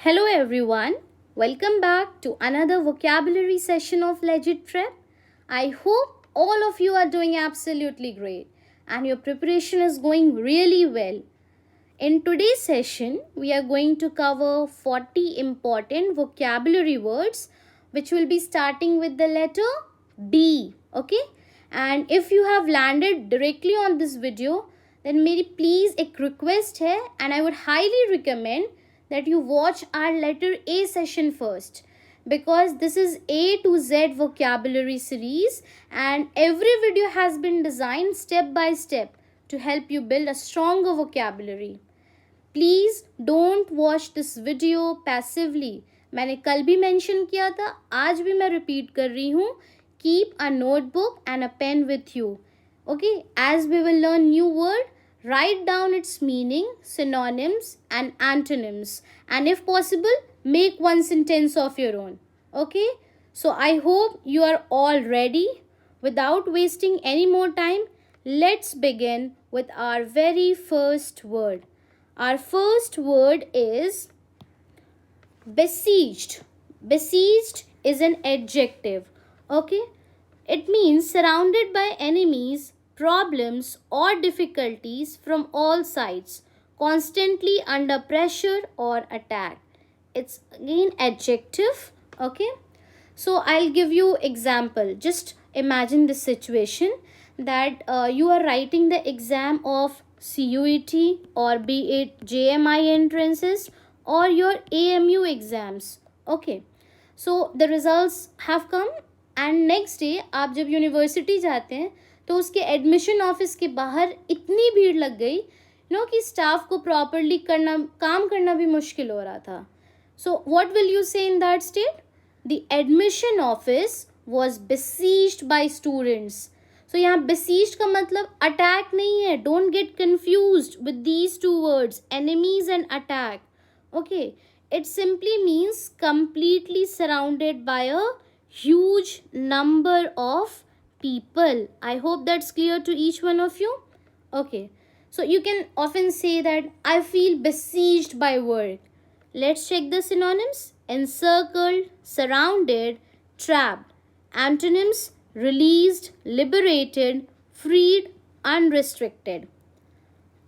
Hello everyone, welcome back to another vocabulary session of Legit Prep. I hope all of you are doing absolutely great and your preparation is going really well. In today's session, we are going to cover 40 important vocabulary words which will be starting with the letter B, okay? And if you have landed directly on this video, then maybe please a request है and I would highly recommend that you watch our letter A session first because this is A to Z vocabulary series and every video has been designed step by step to help you build a stronger vocabulary. Please don't watch this video passively. मैंने कल भी mention किया था, आज भी मैं repeat कर रही हूँ. Keep a notebook and a pen with you. Okay, as we will learn new word, write down its meaning, synonyms and antonyms. And if possible, make one sentence of your own. Okay, so I hope you are all ready. Without wasting any more time, let's begin with our very first word. Our first word is besieged. Besieged is an adjective. Okay, it means surrounded by enemies, problems or difficulties from all sides, constantly under pressure or attack. It's again adjective. Okay, so I'll give you example. Just imagine this situation that you are writing the exam of CUET or be it JMI entrances or your AMU exams. Okay, so the results have come and next day आप जब university जाते हैं तो उसके admission office के बाहर इतनी भीड़ लग गई कि स्टाफ को प्रॉपरली काम करना भी मुश्किल हो रहा था. सो what will you say in that state? The admission office was besieged by students. So यहाँ besieged का मतलब अटैक नहीं है. Don't get confused with these two words, enemies and attack. Okay, it simply means completely surrounded by a huge number of people. I hope that's clear to each one of you. Okay, so you can often say that I feel besieged by work. Let's check the synonyms. Encircled, surrounded, trapped. Antonyms: released, liberated, freed, unrestricted.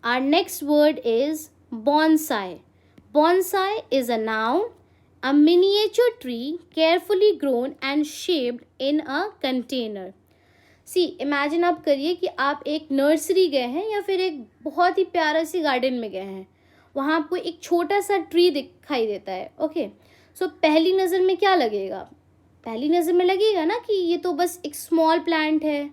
Our next word is bonsai. Bonsai is a noun, a miniature tree carefully grown and shaped in a container. See imagine आप करिए कि आप एक nursery गए हैं या फिर एक बहुत ही प्यारा सी गार्डन में गए हैं. वहाँ आपको एक छोटा सा ट्री दिखाई देता है. ओके, सो पहली नज़र में क्या लगेगा? पहली नज़र में लगेगा ना कि ये तो बस एक स्मॉल प्लांट है.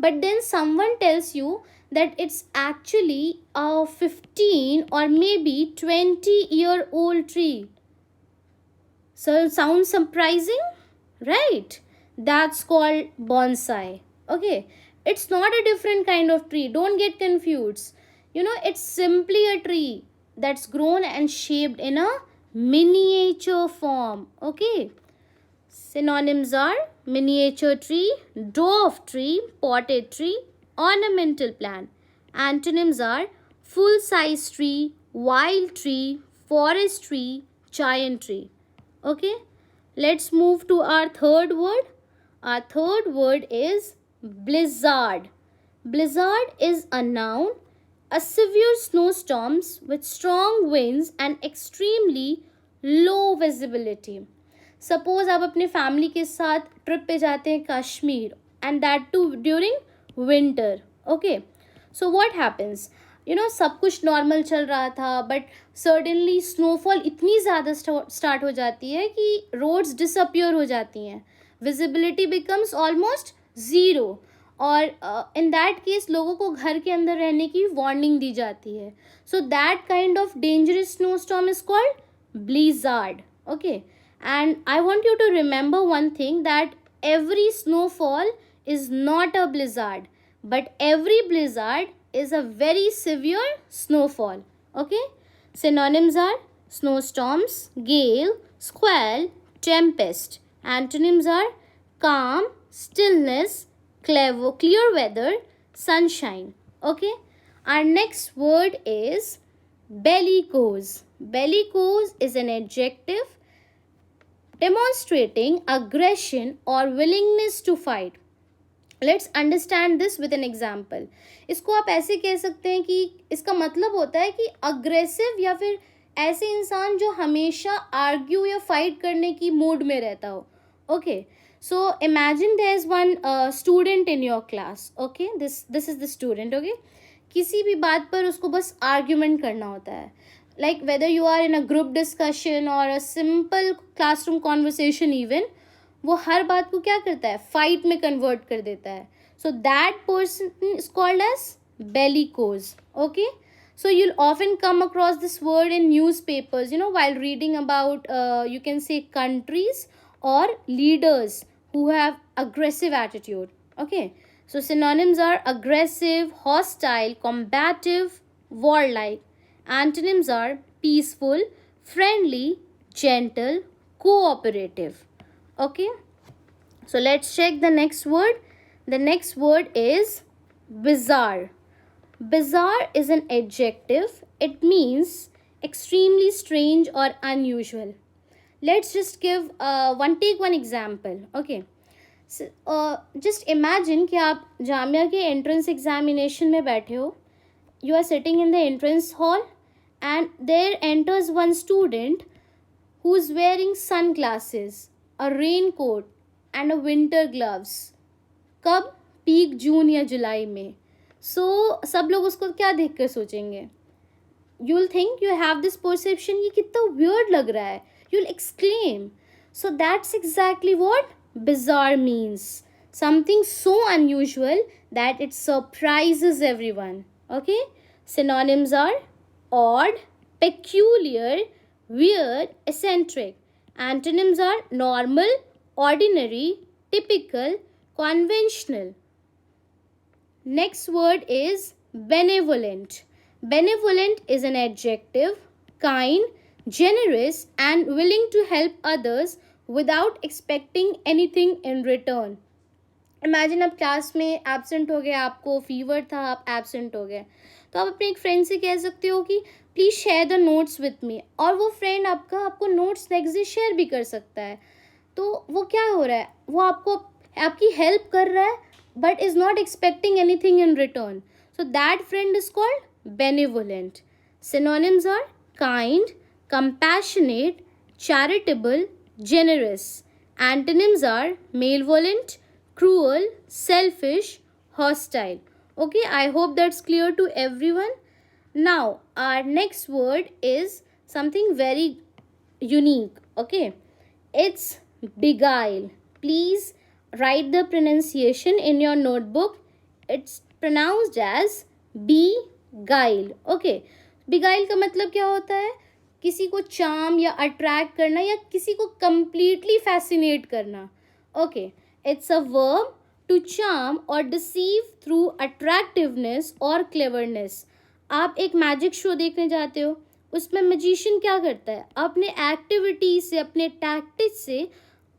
But then someone tells you that it's actually a 15 or maybe 20-year-old tree. So sounds surprising, right? That's called bonsai. Okay, it's not a different kind of tree. Don't get confused. It's simply a tree that's grown and shaped in a miniature form. Okay, synonyms are miniature tree, dwarf tree, potted tree, ornamental plant. Antonyms are full-size tree, wild tree, forest tree, giant tree. Okay, let's move to our third word. Our third word is blizzard. Blizzard is a noun, a severe snowstorms with strong winds and extremely low visibility. Suppose आप अपने family के साथ trip पे जाते हैं Kashmir and that too during winter. Okay, so what happens? सब कुछ normal चल रहा था बट सडनली स्नोफॉल इतनी ज़्यादा स्टार्ट हो जाती है कि रोड्स डिसअपियर हो जाती हैं. विजिबिलिटी बिकम्स ऑलमोस्ट ज़ीरो और इन दैट केस लोगों को घर के अंदर रहने की वार्निंग दी जाती है. So that kind of dangerous snow storm is called blizzard. Okay, and I want you to remember one thing that every snowfall is not a blizzard, but every blizzard is a very severe snowfall. Okay, synonyms are snowstorms, gale, squall, tempest. Antonyms are calm, stillness, clear weather, sunshine. Okay, our next word is bellicose. Bellicose is an adjective demonstrating aggression or willingness to fight. Let's understand this with an example. इसको आप ऐसे कह सकते हैं कि इसका मतलब होता है कि अग्रेसिव या फिर ऐसे इंसान जो हमेशा आर्ग्यू या फाइट करने की मूड में रहता हो. Okay, so imagine there is one student in your class. Okay, this is the student. Okay, किसी भी बात पर उसको बस आर्ग्यूमेंट करना होता है. Like whether you are in a group discussion और a simple classroom conversation even, वो हर बात को क्या करता है, फाइट में कन्वर्ट कर देता है. So that person is called as bellicose. Okay, so you'll often come across this word in newspapers, you know, while reading about you can say countries or leaders who have aggressive attitude. Okay, so synonyms are aggressive, hostile, combative, warlike. Antonyms are peaceful, friendly, gentle, cooperative. Okay, so let's check the next word. The next word is bizarre. Bizarre is an adjective. It means extremely strange or unusual. Let's just give one example. Okay, so, just imagine कि आप जामिया के entrance examination में बैठे हो. You are sitting in the entrance hall and there enters one student who is wearing sunglasses, a raincoat and a winter gloves. कब? Peak जून या जुलाई में. सब लोग उसको क्या देख कर सोचेंगे? You will think, you have this perception, ये कितना वियर्ड लग रहा है. You will exclaim. So that's exactly what bizarre means. Something so unusual that it surprises everyone. Okay, synonyms are odd, peculiar, weird, eccentric. Antonyms are normal, ordinary, typical, conventional. Next word is benevolent. Benevolent is an adjective, kind, generous, and willing to help others without expecting anything in return. Imagine आप class में absent हो गए, आपको fever था, आप absent हो गए, तो आप अपने एक फ्रेंड से कह सकते हो कि please share the notes with me, और वो फ्रेंड आपको नोट्स नेक्स्ट डे शेयर भी कर सकता है. तो वो क्या हो रहा है, वो आपकी हेल्प कर रहा है but is not expecting anything in return. So that friend is called benevolent. Synonyms are kind, compassionate, charitable, generous. Antonyms are malevolent, cruel, selfish, hostile. Okay, I hope that's clear to everyone. Now, our next word is something very unique. Okay, it's beguile. Please write the pronunciation in your notebook. It's pronounced as beguile. Okay, beguile का मतलब क्या होता है? किसी को charm या attract करना या किसी को completely fascinate करना. Okay, it's a verb to charm or deceive through attractiveness or cleverness. आप एक मैजिक शो देखने जाते हो, उसमें मैजिशियन क्या करता है, अपने एक्टिविटी से, अपने टैक्टिक्स से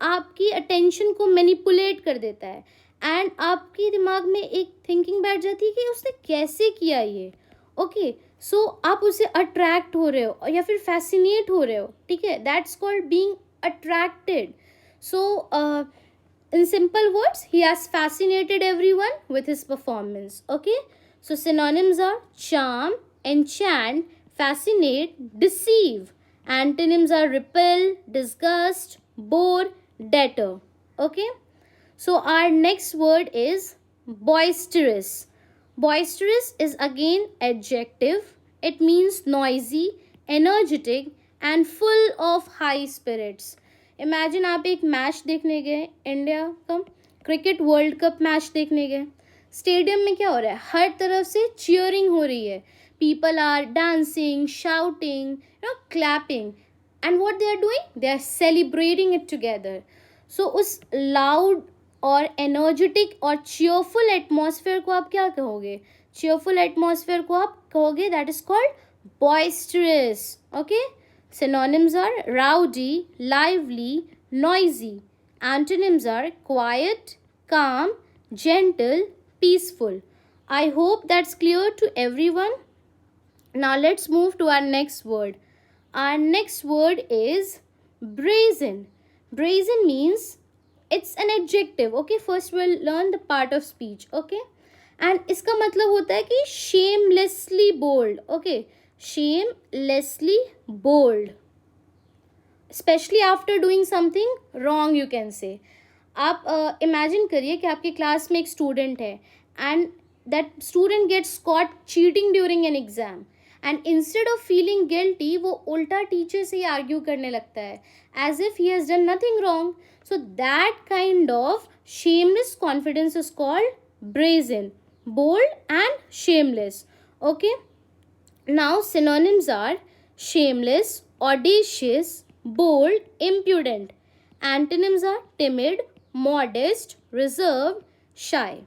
आपकी अटेंशन को मैनिपुलेट कर देता है, एंड आपके दिमाग में एक थिंकिंग बैठ जाती है कि उसने कैसे किया ये. ओके, सो आप उससे अट्रैक्ट हो रहे हो या फिर फैसिनेट हो रहे हो. ठीक है, that's called being attracted. So in simple words, he has fascinated everyone with his performance. Okay, so synonyms are charm, enchant, fascinate, deceive. Antonyms are repel, disgust, bore, deter. Okay, so our next word is boisterous. Boisterous is again adjective. It means noisy, energetic, and full of high spirits. Imagine आप एक match देखने गए, India का cricket world cup match देखने गए. Stadium में क्या हो रहा है, हर तरफ से चीयरिंग हो रही है. People are dancing, shouting, you know, clapping, and what they are doing, they are celebrating it together. So उस लाउड और एनर्जेटिक और चीयरफुल एटमॉस्फेयर को आप क्या कहोगे? चीयरफुल एटमॉस्फेयर को आप कहोगे that is called boisterous. Okay, synonyms are rowdy, lively, noisy. Antonyms are quiet, calm, gentle, peaceful. I hope that's clear to everyone. Now let's move to our next word. Our next word is brazen. Brazen means it's an adjective. Okay, first we'll learn the part of speech. Okay, and इसका मतलब होता है कि shamelessly bold. Okay, shamelessly bold, especially after doing something wrong, you can say. आप imagine करिए कि आपके class में एक स्टूडेंट है and that student gets caught cheating during an exam, and instead of feeling guilty वो उल्टा टीचर से ही आर्ग्यू करने लगता है as if he has done nothing wrong. So that kind of shameless confidence is called brazen, bold and shameless. Okay, now synonyms are shameless, audacious, bold, impudent. Antonyms are timid, modest, reserved, shy.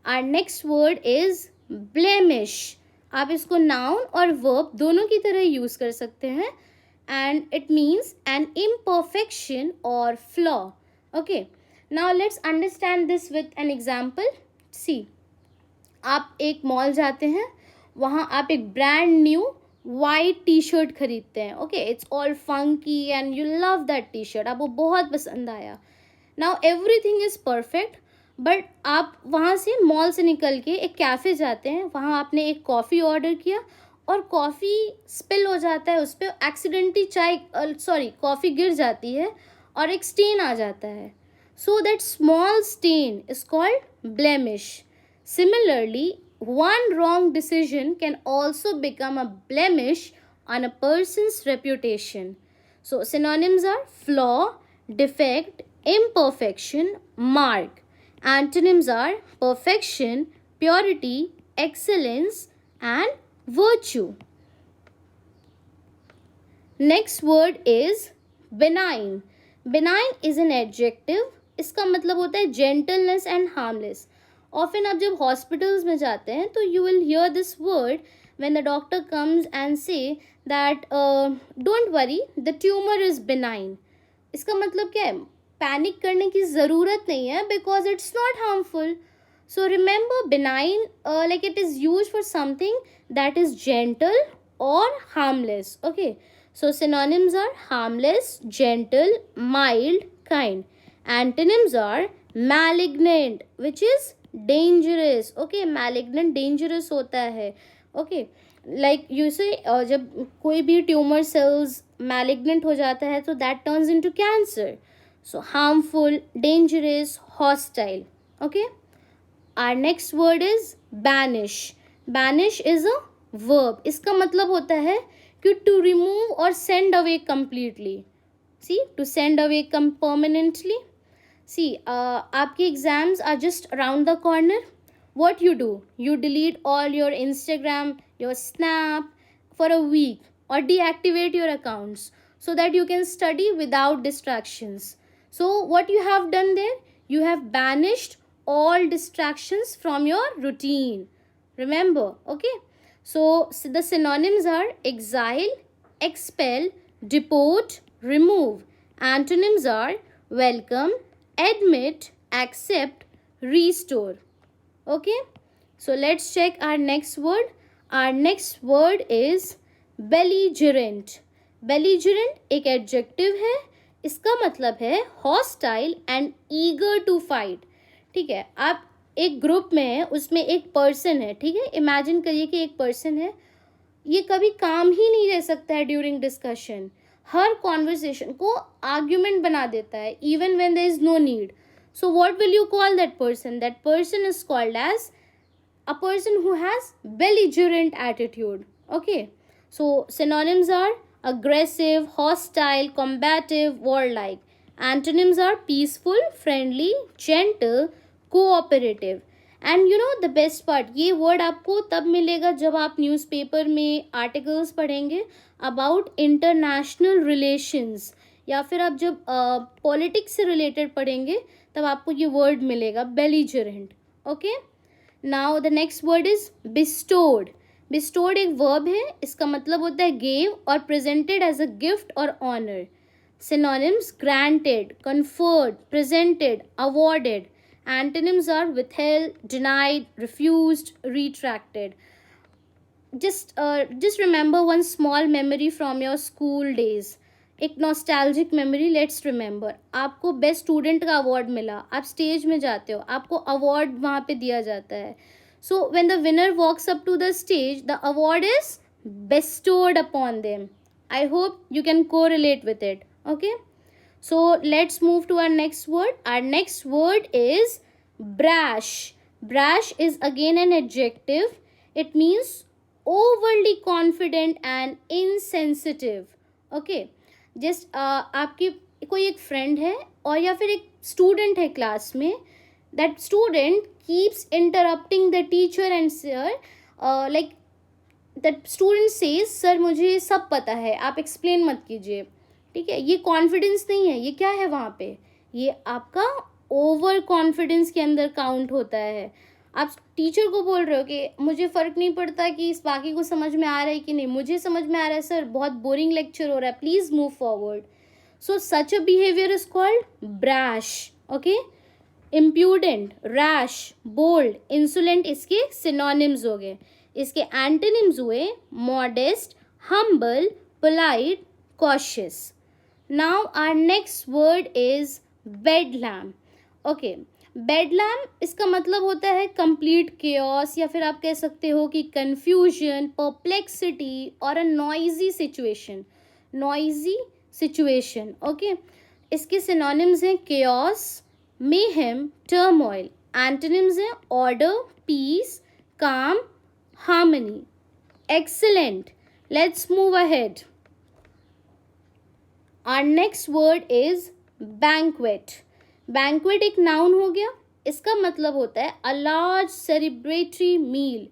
Our next word is blemish. आप इसको noun और verb दोनों की तरह use कर सकते हैं, and it means an imperfection or flaw. Okay, now let's understand this with an example. See, आप एक मॉल जाते हैं, वहाँ आप एक brand new white T shirt खरीदते हैं. Okay, it's all funky and you love that T shirt, आपको बहुत पसंद आया. Now everything is perfect, but आप वहाँ से मॉल से निकल के एक कैफ़े जाते हैं, वहाँ आपने एक कॉफ़ी ऑर्डर किया और कॉफ़ी स्पिल हो जाता है, उस पर एक्सीडेंटली कॉफ़ी गिर जाती है और एक स्टेन आ जाता है. So that small stain is called blemish. Similarly, one wrong decision can also become a blemish on a person's reputation. So synonyms are flaw, defect, imperfection, mark. Antonyms are perfection, purity, excellence, and virtue. Next word is benign. Benign is an adjective. इसका मतलब होता है gentleness and harmless. Often आप जब hospitals में जाते हैं तो you will hear this word when the doctor comes and say that don't worry the tumour is benign. इसका मतलब क्या है? पैनिक करने की ज़रूरत नहीं है because it's not harmful. So remember benign like it is use for something that is gentle और harmless. Okay, so synonyms are harmless, gentle, mild, kind. Antonyms are malignant, which is dangerous. Okay, malignant dangerous होता है. Okay, like you say जब कोई भी tumour cells malignant हो जाता है तो that turns into cancer. So harmful, dangerous, hostile. Okay, our next word is banish. Banish is a verb. इसका मतलब होता है कि to remove or send away completely. See, to send away permanently. See, आपके exams are just around the corner. What you do? You delete all your Instagram, your snap for a week or deactivate your accounts so that you can study without distractions. So what you have done there? You have banished all distractions from your routine. Remember, okay? So the synonyms are exile, expel, deport, remove. Antonyms are welcome, admit, accept, restore. Okay, so let's check our next word. Our next word is belligerent. Belligerent एक adjective है. इसका मतलब है hostile and eager to fight. ठीक है, आप एक group में हैं, उसमें एक पर्सन है. ठीक है, इमेजिन करिए कि एक पर्सन है, ये कभी काम ही नहीं रह सकता है ड्यूरिंग डिस्कशन. हर कॉन्वर्सेशन को आर्ग्यूमेंट बना देता है even when there is no need. So what will you call that person? That person is called as a person who has belligerent attitude. Okay, so synonyms are aggressive, hostile, combative, warlike. Antonyms are peaceful, friendly, gentle, cooperative. And you know the best part, ये word आपको तब मिलेगा जब आप newspaper में articles पढ़ेंगे about international relations, या फिर आप जब पॉलिटिक्स से रिलेटेड पढ़ेंगे तब आपको ये वर्ड मिलेगा, belligerent. Okay, now the next word is bestowed. Bestowed एक वर्ब है. इसका मतलब होता है गेव और प्रेजेंटेड एज अ गिफ्ट और honour. Synonyms granted, conferred, presented, awarded. Antonyms are withheld, denied, refused, retracted. just remember one small memory from your school days. एक nostalgic memory let's remember. आपको best student का award मिला, आप stage में जाते हो, आपको अवार्ड वहाँ पे दिया जाता है. So when the winner walks up to the stage, the award is bestowed upon them. I hope you can correlate with it. Okay, so let's move to our next word. Our next word is brash. Brash is again an adjective. It means overly confident and insensitive. Okay, just आपकी कोई एक friend है और या फिर एक student है class में. That student keeps interrupting the teacher and sir. Like that student says sir मुझे सब पता है, आप एक्सप्लेन मत कीजिए. ठीक है, ये कॉन्फिडेंस नहीं है, ये क्या है वहाँ पे, ये आपका ओवर कॉन्फिडेंस के अंदर काउंट होता है. आप टीचर को बोल रहे हो कि मुझे फ़र्क नहीं पड़ता कि इस बाकी को समझ में आ रहा है कि नहीं, मुझे समझ में आ रहा है सर, बहुत बोरिंग लेक्चर हो रहा है, please move forward. So such a behaviour is called brash. Okay, impudent, rash, bold, insolent इसके सिनोनिम्स हो गए. इसके एंटोनिम्स हुए modest, humble, polite, cautious. Now our next word is bedlam. Okay, bedlam इसका मतलब होता है कंप्लीट केओस, या फिर आप कह सकते हो कि कंफ्यूजन, परप्लेक्सिटी और a noisy situation. Noisy situation. Okay, इसके सिनोनिम्स हैं केओस, मेहम, टर्मोइल. एंटोनिम्स हैं order, peace, calm, harmony. Excellent. Let's move ahead. Our next word is banquet. Banquet एक noun हो गया. इसका मतलब होता है a large celebratory meal.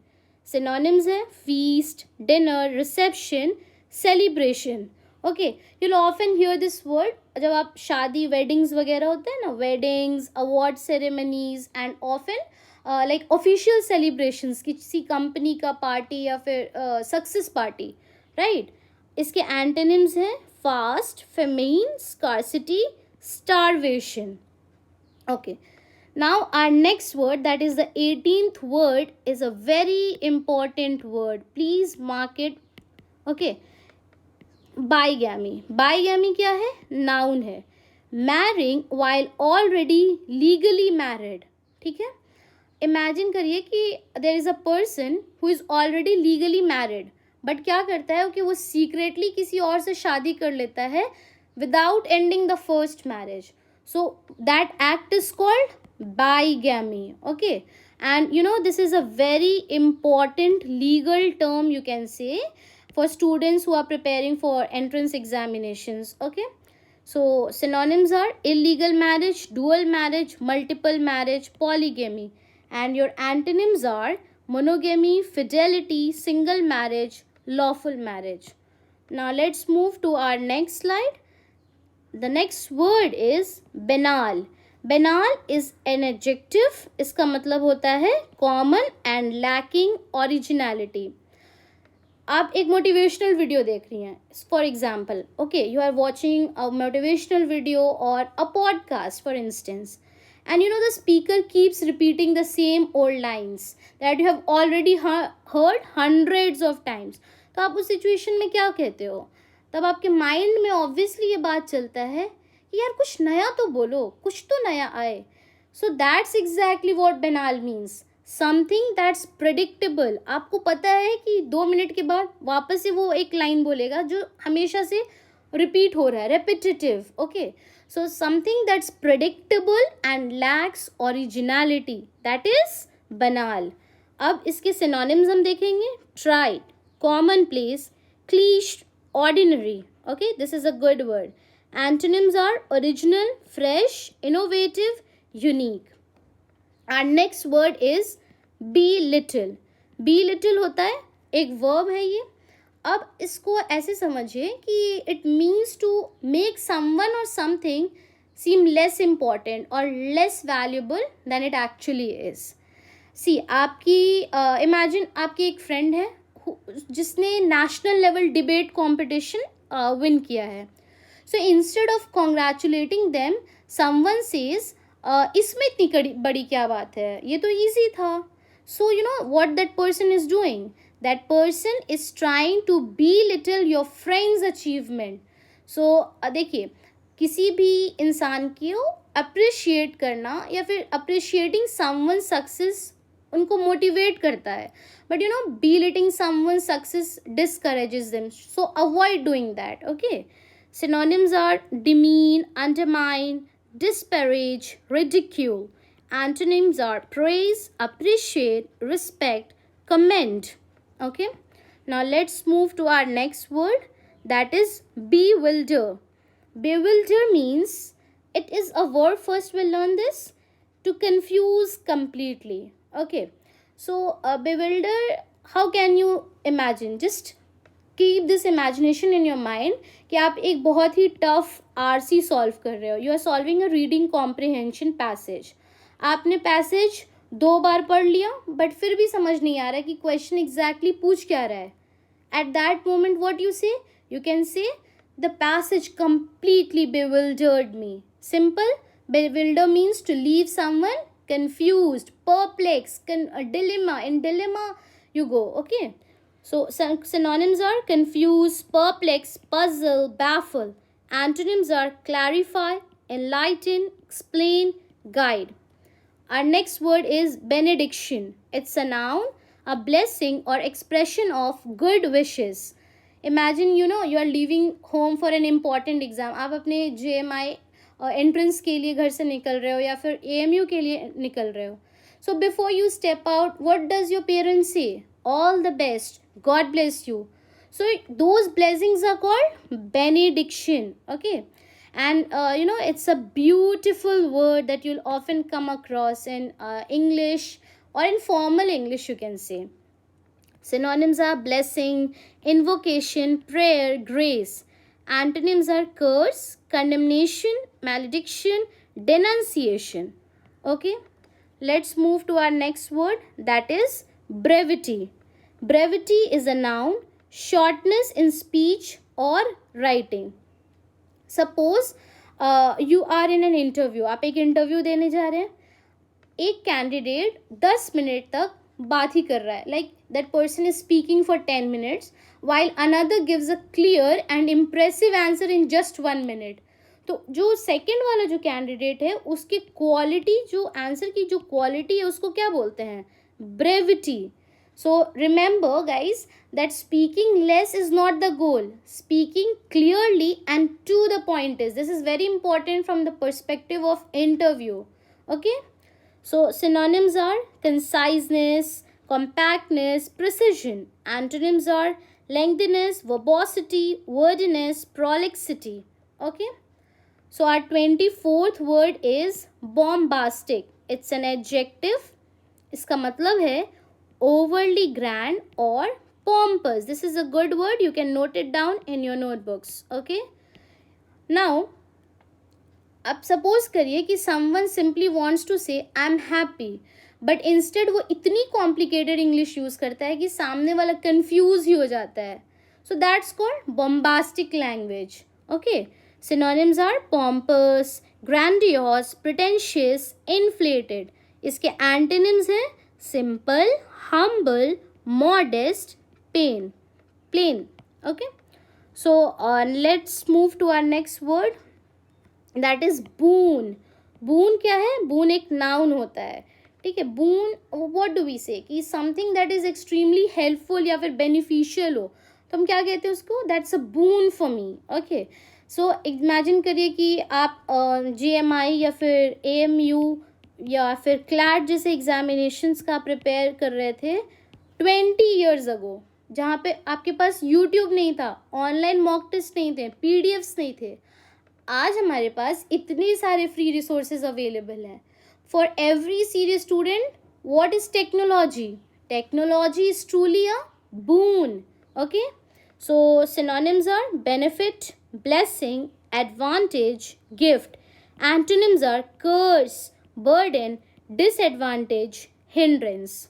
Synonyms है feast, dinner, reception, celebration. Okay, you'll often hear this word जब आप शादी, weddings वगैरह होते हैं ना, weddings, award ceremonies and often like official celebrations, किसी कंपनी का पार्टी या फिर सक्सेस पार्टी, राइट. इसके एंटोनिम्स हैं fast, famine, scarcity, starvation. Okay, now our next word, that is the 18th word, is a very important word. Please mark it. Okay, bigamy. Bigamy क्या है? Noun है. Marrying while already legally married. ठीक है, imagine करिए कि there is a person who is already legally married, but क्या करता है कि वो सीक्रेटली किसी और से शादी कर लेता है without ending the first marriage. So that act is called bigamy. Okay, and you know this is a very important legal term you can say for students who are preparing for entrance examinations. Okay, so synonyms are illegal marriage, dual marriage, multiple marriage, polygamy. And your antonyms are monogamy, fidelity, single marriage, lawful marriage. Now let's move to our next slide. The next word is banal. Banal is an adjective. इसका मतलब होता है common and lacking originality. आप एक motivational video देख रही हैं, for example. Okay, you are watching a motivational video और a podcast for instance, and you know the speaker keeps repeating the same old lines that you have already heard hundreds of times. तो आप उस situation में क्या कहते हो? तब आपके माइंड में ऑब्वियसली ये बात चलता है कि यार कुछ नया तो बोलो, कुछ तो नया आए. So that's exactly what banal means. Something that's predictable. आपको पता है कि 2 मिनट के बाद वापस से वो एक लाइन बोलेगा जो हमेशा से रिपीट हो रहा है, repetitive. Okay, so something that's predictable and lacks originality, that is banal. अब इसके synonyms हम देखेंगे. trite, commonplace, cliched, ordinary. Okay, this is a good word. Antonyms are original, fresh, innovative, unique. Our next word is belittle. belittle होता है, एक verb है ये. अब इसको ऐसे समझिए कि it means to make someone और समथिंग सीम लेस इम्पॉर्टेंट और less valuable than it actually is. See, आपकी इमेजिन आपकी एक फ्रेंड है जिसने national level debate competition win किया है. So instead of congratulating them, someone says इसमें इतनी बड़ी क्या बात है, ये तो ईजी था. So you know what that person is doing, That person is trying to belittle your friend's achievement. So देखिए, किसी भी इंसान को अप्रिशिएट करना या फिर अप्रिशिएटिंग समवन सक्सेस उनको मोटिवेट करता है, but belittling someone's success discourages them, so avoid doing that. Okay, synonyms are demean, undermine, disparage, ridicule. Antonyms are praise, appreciate, respect, commend. Okay, now let's move to our next word, that is bewilder. Bewilder means, it is a verb, first we'll learn this, to confuse completely. Okay, so bewilder, how can you imagine? Just keep this imagination in your mind कि आप एक बहुत ही tough RC solve कर रहे हो. You are solving a reading comprehension passage. आपने passage 2 बार पढ़ लिया, बट फिर भी समझ नहीं आ रहा कि क्वेश्चन एग्जैक्टली पूछ क्या रहा है. At that moment what you say, you can say the passage completely bewildered me. Simple. Bewilder means to leave someone confused, perplexed, a dilemma. In dilemma you go. Okay, so synonyms are confuse, perplex, puzzle, baffle. Antonyms are clarify, enlighten, explain, guide. Our next word is benediction. It's a noun, a blessing or expression of good wishes. Imagine you are leaving home for an important exam. आप अपने JMI entrance के लिए घर से निकल रहे हो या फिर AMU के लिए निकल रहे हो. So before you step out, what does your parents say? All the best, God bless you. So those blessings are called benediction. Okay, and it's a beautiful word that you'll often come across in English or in formal English, you can say. Synonyms are blessing, invocation, prayer, grace. Antonyms are curse, condemnation, malediction, denunciation. Okay, let's move to our next word, that is brevity. Brevity is a noun, shortness in speech or writing. Suppose you are in an interview. आप एक interview देने जा रहे हैं. एक candidate 10 minute तक बात ही कर रहा है, like that person is speaking for 10 minutes while another gives a clear and impressive answer in just 1 minute. तो जो सेकंड वाला जो कैंडिडेट है उसकी क्वालिटी, जो आंसर की जो क्वालिटी है उसको क्या बोलते हैं? Brevity. So remember guys that speaking less is not the goal. Speaking clearly and to the point is. This is very important from the perspective of interview. Okay, so synonyms are conciseness, compactness, precision. Antonyms are lengthiness, verbosity, wordiness, prolixity. Okay, so our 24th word is bombastic. It's an adjective. इसका मतलब है overly grand or pompous. This is a good word. You can note it down in your notebooks. Okay, now अब suppose करिए कि someone simply wants to say I'm happy, but instead वो इतनी complicated English use करता है कि सामने वाला confuse ही हो जाता है. So that's called bombastic language. Okay, synonyms are pompous, grandiose, pretentious, inflated. इसके antonyms हैं simple, humble, modest, plain. Okay, so let's move to our next word, that is boon. boon क्या है? boon एक noun होता है. ठीक है, boon what do we say कि something that is extremely helpful या फिर beneficial हो, तो हम क्या कहते हैं उसको? that's a boon for me. Okay, so imagine करिए कि आप JMI या फिर AMU या फिर CLAT जैसे एग्जामिनेशंस का प्रिपेयर कर रहे थे 20 years ago, जहाँ पे आपके पास YouTube नहीं था, ऑनलाइन मॉक टेस्ट नहीं थे, PDFs नहीं थे. आज हमारे पास इतने सारे फ्री रिसोर्सेज अवेलेबल हैं. For every serious student, what is technology? Technology is truly a boon. Okay, so synonyms are benefit, blessing, advantage, gift. Antonyms are curse, burden, disadvantage, hindrance.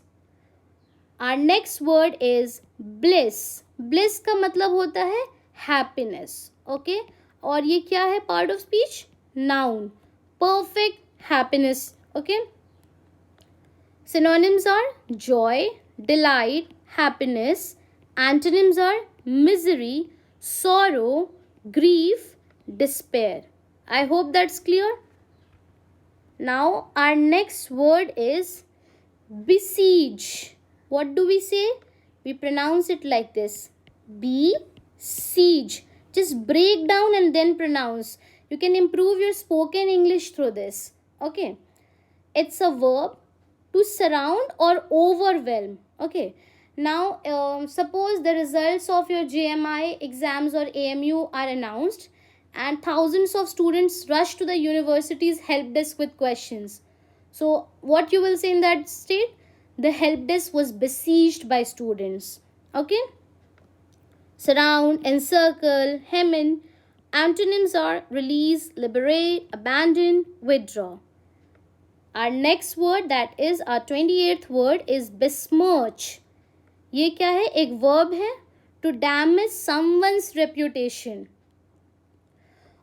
Our next word is bliss. Bliss का मतलब होता है happiness. Okay, और ये क्या है? Part of speech, noun, perfect happiness. Okay, synonyms are joy, delight, happiness. Antonyms are misery, sorrow, grief, despair. I hope that's clear. Now our next word is besiege. What do we say? We pronounce it like this. Besiege. Just break down and then pronounce. You can improve your spoken English through this. Okay. It's a verb to surround or overwhelm. Okay. Now, suppose the results of your JMI exams or AMU are announced and thousands of students rush to the university's help desk with questions. So, what you will say in that state? The help desk was besieged by students. Okay? Surround, encircle, hem in. Antonyms are release, liberate, abandon, withdraw. Our next word, that is our 28th word, is besmirch. ये क्या है? एक verb है to damage someone's reputation.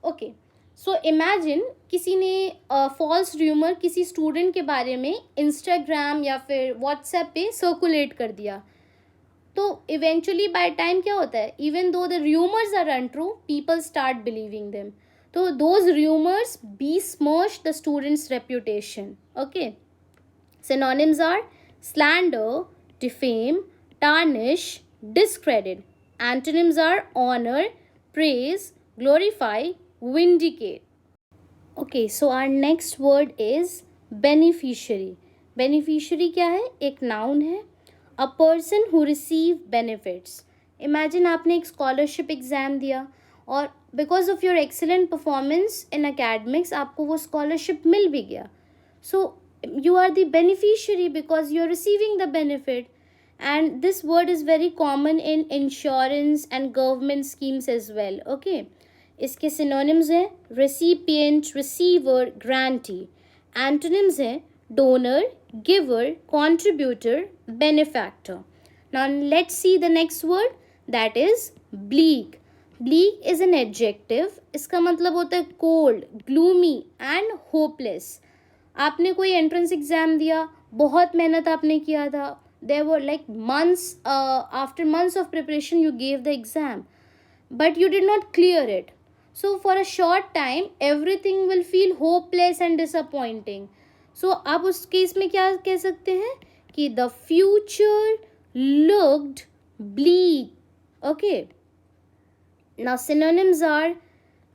Okay. So imagine किसी ने false rumor किसी student के बारे में Instagram या फिर WhatsApp पे circulate कर दिया. तो eventually by time क्या होता है? Even though the rumors are untrue, people start believing them. So those rumors besmirch the student's reputation. Okay. Synonyms are slander, defame, tarnish, discredit. Antonyms are honor, praise, glorify, vindicate. Okay, so our next word is beneficiary. Beneficiary क्या है? एक noun है. A person who receive benefits. Imagine आपने एक scholarship exam दिया और because of your excellent performance in academics आपको वो scholarship मिल भी गया. So you are the beneficiary because you are receiving the benefit. And this word is very common in insurance and government schemes as well. Okay. इसके synonyms हैं recipient, receiver, grantee. Antonyms हैं donor, giver, contributor, benefactor. Now let's see the next word, that is bleak. Bleak is an adjective. इसका मतलब होता है cold, gloomy and hopeless. आपने कोई entrance exam दिया, बहुत मेहनत आपने किया था. There were like months, after months of preparation you gave the exam, but you did not clear it. So for a short time everything will feel hopeless and disappointing. So आप उस case में क्या कह सकते हैं कि the future looked bleak. Okay. Now synonyms are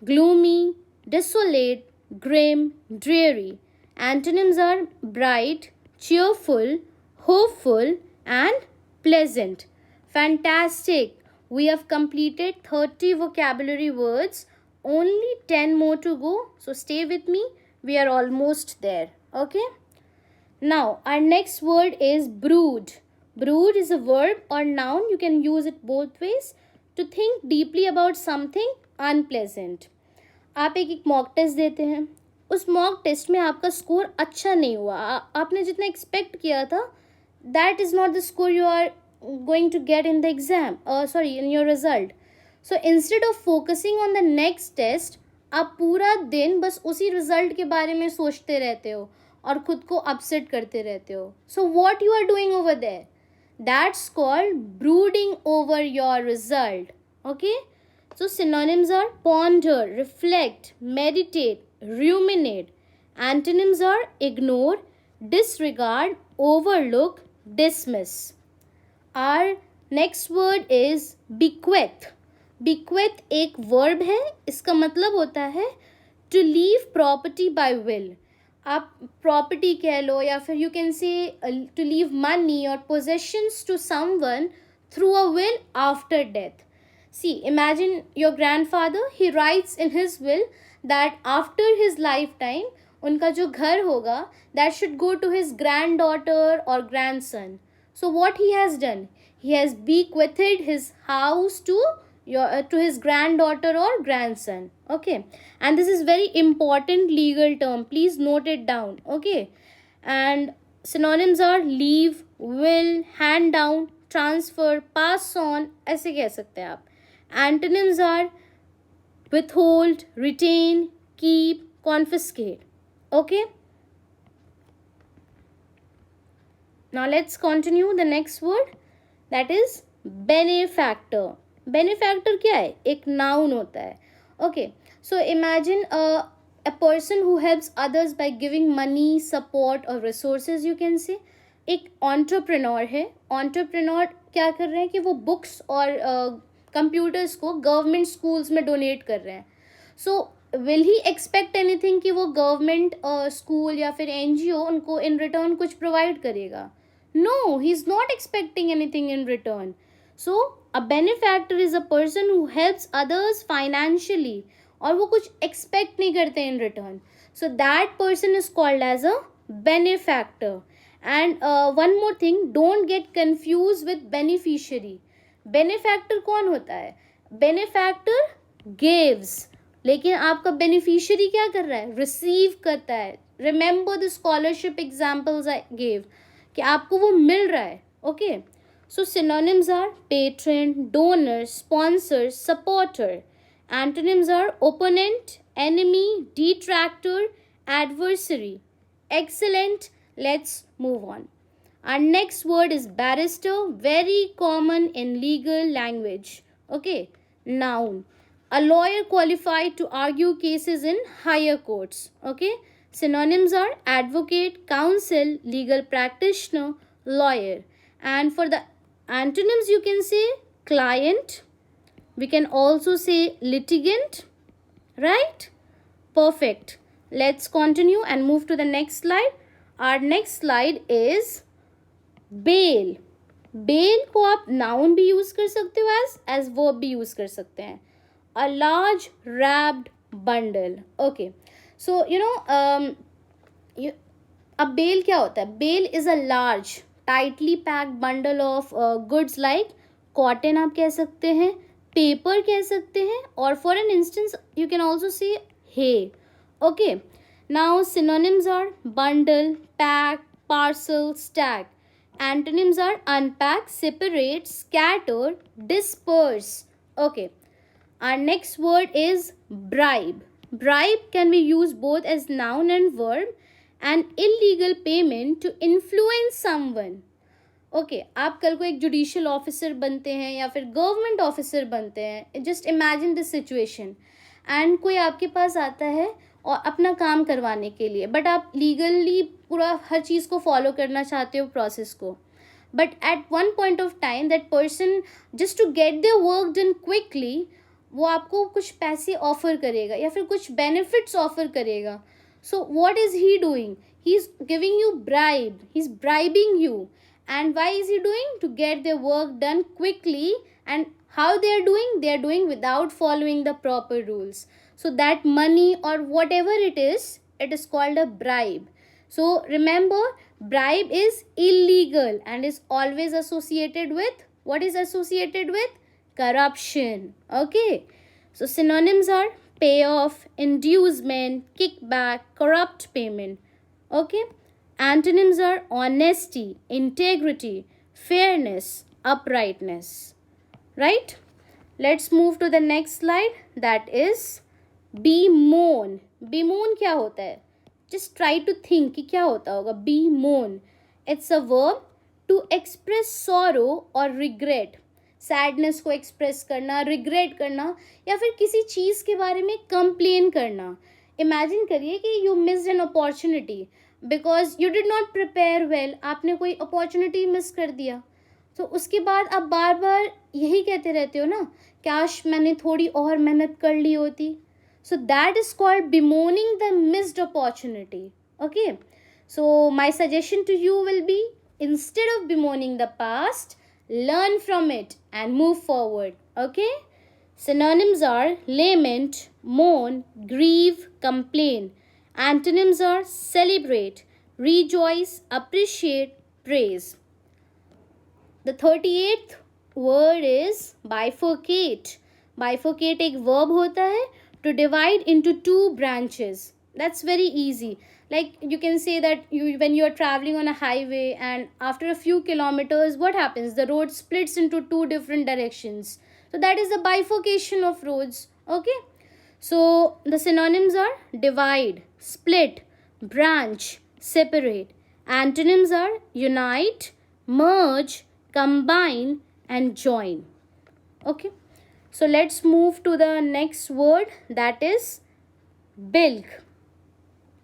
gloomy, desolate, grim, dreary. Antonyms are bright, cheerful, hopeful and pleasant. Fantastic. We have completed 30 vocabulary words. Only 10 more to go. So stay with me. We are almost there. Okay. Now our next word is brood. Brood is a verb or noun. You can use it both ways. To think deeply about something unpleasant. आप एक mock test देते हैं. उस mock test में आपका score अच्छा नहीं हुआ. आपने जितना एक्सपेक्ट किया था that is not the score you are going to get in the exam, in your result. So instead of focusing on the next test, आप पूरा दिन बस उसी रिजल्ट के बारे में सोचते रहते हो और खुद को अपसेट करते रहते हो. So what you are doing over there? That's called brooding over your result. Okay? So synonyms are ponder, reflect, meditate, ruminate. Antonyms are ignore, disregard, overlook, dismiss. Our next word is bequeath. Bequeath एक verb है. इसका मतलब होता है to leave property by will. आप property कह लो या फिर you can say to leave money or possessions to someone through a will after death. See, imagine your grandfather, he writes in his will that after his lifetime, उनका जो घर होगा, that should go to his granddaughter or grandson. So what he has done? He has bequeathed his house to his granddaughter or grandson. Okay. And this is very important legal term. Please note it down. Okay. And synonyms are leave, will, hand down, transfer, pass on. ऐसे कह सकते हैं आप. Antonyms are withhold, retain, keep, confiscate. Okay. Now let's continue the next word, that is benefactor. Benefactor क्या है? एक noun होता है. Okay, so imagine a person who helps others by giving money, support or resources, you can say. एक entrepreneur है. Entrepreneur क्या कर रहे हैं कि वो बुक्स और कंप्यूटर्स को गवर्नमेंट स्कूल्स में डोनेट कर रहे हैं. So will he expect anything कि वो गवर्नमेंट स्कूल या फिर एनजीओ उनको इन रिटर्न कुछ प्रोवाइड करेगा? No, he is not expecting anything in return. So a benefactor is a person who helps others financially और वो कुछ एक्सपेक्ट नहीं करते in return. So that person is called as a benefactor. And one more thing, don't get confuse with beneficiary. Benefactor कौन होता है? Benefactor gives, लेकिन आपका बेनिफिशियरी क्या कर रहा है? रिसीव करता है. Remember the scholarship examples I gave कि आपको वो मिल रहा है. Okay, so synonyms are patron, donor, sponsor, supporter. Antonyms are opponent, enemy, detractor, adversary. Excellent. Let's move on. Our next word is barrister, very common in legal language. Okay, noun. A lawyer qualified to argue cases in higher courts. Okay, synonyms are advocate, counsel, legal practitioner, lawyer. And for the antonyms, you can say client. We can also say litigant. Right? Perfect. Let's continue and move to the next slide. Our next slide is bail. Bail को आप noun भी use कर सकते हो, as verb भी use कर सकते हैं. A large wrapped bundle. Okay, so अब bail क्या होता है? Bail is a large, tightly packed bundle of goods like cotton आप कह सकते हैं, paper कह सकते हैं, और for an instance you can also say hay. Okay, now synonyms are bundle, pack, parcel, stack. Antonyms are unpack, separate, scatter, disperse. Okay, our next word is bribe. Bribe can be used both as noun and verb. An illegal payment to influence someone. Okay, आप कल को एक judicial officer बनते हैं या फिर government officer बनते हैं. Just imagine this situation. And कोई आपके पास आता है और अपना काम करवाने के लिए, बट आप लीगली पूरा हर चीज़ को फॉलो करना चाहते हो, प्रोसेस को. But at one point of time that person, just to get their work done quickly, वो आपको कुछ पैसे ऑफर करेगा या फिर कुछ बेनिफिट्स ऑफर करेगा. So what is he doing? He is giving you bribe. He is bribing you. And why is he doing? To get their work done quickly. And how they are doing? They are doing without following the proper rules. So that money or whatever it is called a bribe. So remember, bribe is illegal and is always associated with, what is associated with? Corruption. Okay, so synonyms are payoff, inducement, kickback, corrupt payment. Okay, antonyms are honesty, integrity, fairness, uprightness. Right? Let's move to the next slide, that is bemoan. Bemoan क्या होता है? Just try to think कि क्या होता होगा. Bemoan. It's a verb to express sorrow or regret. Sadness को express करना, regret करना, या फिर किसी चीज़ के बारे में कंप्लेन करना. इमेजिन करिए कि you missed an opportunity because you did not prepare well. आपने कोई अपॉर्चुनिटी मिस कर दिया, तो उसके बाद आप बार बार यही कहते रहते हो ना, काश मैंने थोड़ी और मेहनत कर ली होती. So that is called bemoaning the missed opportunity. Okay, so my suggestion to you will be, instead of bemoaning the past, learn from it and move forward. Okay, synonyms are lament, mourn, grieve, complain. Antonyms are celebrate, rejoice, appreciate, praise. The 38th word is bifurcate. Bifurcate एक verb होता है to divide into two branches. That's very easy. Like you can say that when you are traveling on a highway and after a few kilometers, what happens? The road splits into two different directions. So that is the bifurcation of roads. Okay. So the synonyms are divide, split, branch, separate. Antonyms are unite, merge, combine, and join. Okay, so let's move to the next word, that is bilk.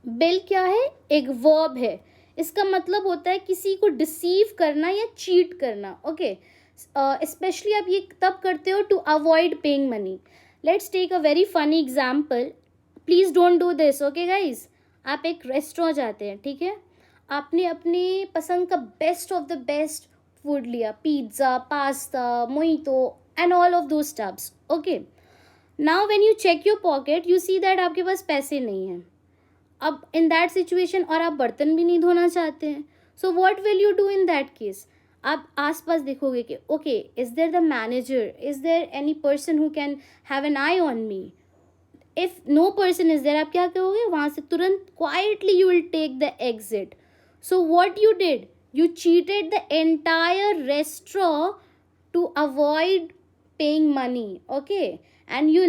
Bill क्या है? एक verb है. इसका मतलब होता है किसी को डिसीव करना या चीट करना. ओके, स्पेशली आप ये तब करते हो to avoid paying money. Let's take a very funny example. Please don't do this. Okay guys, आप एक रेस्टोरेंट जाते हैं, ठीक है, आपने अपने पसंद का best of the best food लिया, pizza, pasta, mojito and all of those stuffs. Okay, now when you check your pocket you see that आपके पास पैसे नहीं हैं. अब इन दैट सिचुएशन, और आप बर्तन भी नहीं धोना चाहते हैं, so what will you do in that case? आप आसपास देखोगे कि okay, is there the manager, is there any person who can have an eye on me. If no person is there, आप क्या करोगे? वहाँ से तुरंत quietly you will take the exit. So what you did, you cheated the entire restaurant to avoid paying money. Okay, and you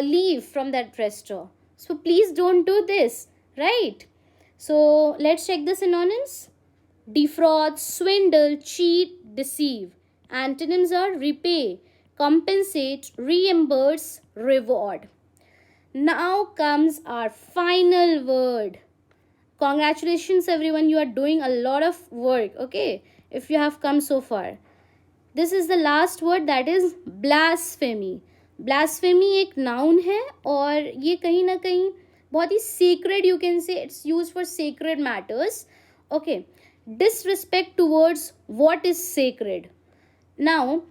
leave from that restaurant. So please don't do this, right? So let's check the synonyms. Defraud, swindle, cheat, deceive. Antonyms are repay, compensate, reimburse, reward. Now comes our final word. Congratulations everyone, you are doing a lot of work. Okay, if you have come so far. This is the last word, that is blasphemy. Blasphemy एक noun है और ये कहीं ना कहीं बहुत ही sacred, you can say it's used for sacred matters. Okay, disrespect towards what is sacred. Now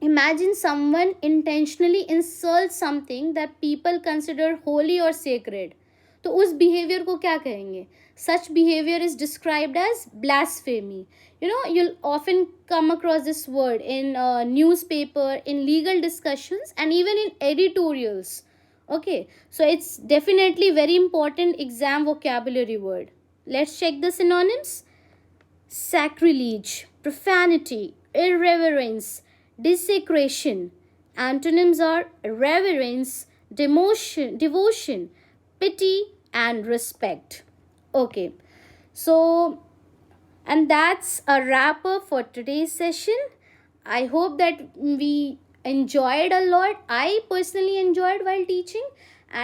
imagine someone intentionally insults something that people consider holy or sacred. तो उस बिहेवियर को क्या कहेंगे? Such behaviour is described as blasphemy. You know, you'll often come across this word in newspaper, in legal discussions, and even in editorials. Okay, so it's definitely very important exam vocabulary word. Let's check the synonyms. Sacrilege, profanity, irreverence, desecration. Antonyms are reverence, devotion, pity, and respect. Okay, so and that's a wrap up for today's session. I hope that we enjoyed a lot. I personally enjoyed while teaching,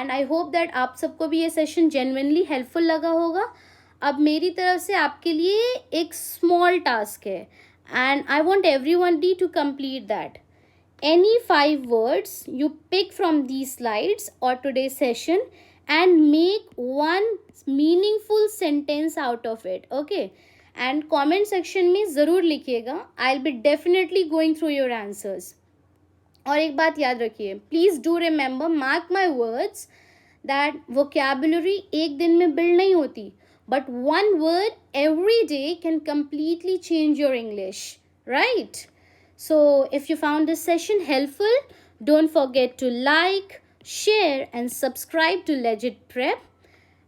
and I hope that आप सबको भी ये session genuinely helpful लगा होगा. अब मेरी तरफ से आपके लिए एक small task है, and I want everybody to complete that. Any 5 words you pick from these slides or today's session and make one meaningful sentence out of it. Okay, and comment section में ज़रूर लिखिएगा. I'll be definitely going through your answers. और एक बात याद रखिए, please do remember, mark my words, that vocabulary एक दिन में build नहीं होती, but one word every day can completely change your English, right? So if you found this session helpful, don't forget to like, share, and subscribe to Legit Prep.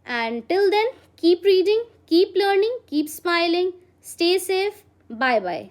And till then, keep reading, keep learning, keep smiling, stay safe. Bye bye.